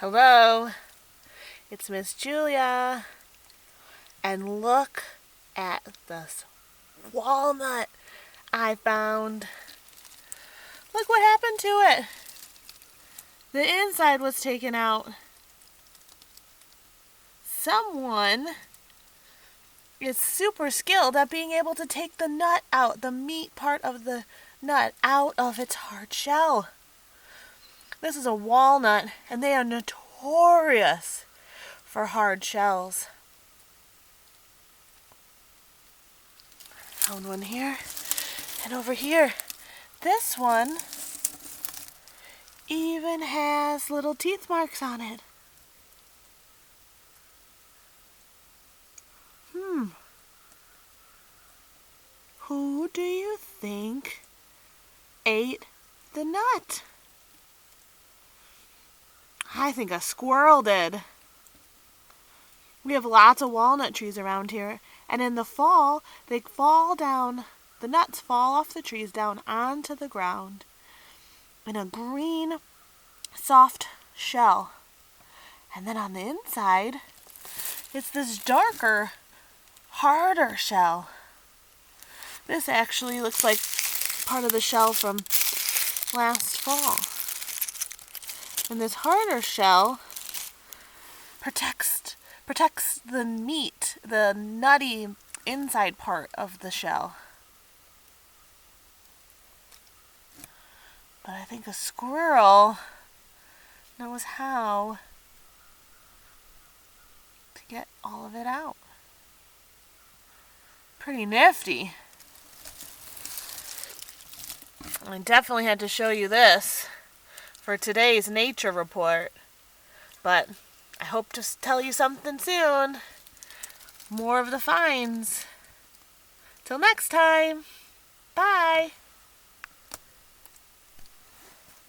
Hello, it's Miss Julia, and look at this walnut I found. Look what happened to it. The inside was taken out. Someone is super skilled at being able to take the nut out, the meat part of the nut out of its hard shell. This is a walnut, and they are notorious for hard shells. Found one here, and over here. This one even has little teeth marks on it. Who do you think ate the nut? I think a squirrel did. We have lots of walnut trees around here, and in the fall, they fall down, the nuts fall off the trees down onto the ground in a green, soft shell. And then on the inside, it's this darker, harder shell. This actually looks like part of the shell from last fall. And this harder shell protects the meat, the nutty inside part of the shell. But I think a squirrel knows how to get all of it out. Pretty nifty. I definitely had to show you this for today's nature report, but I hope to tell you something soon. More of the finds. Till next time.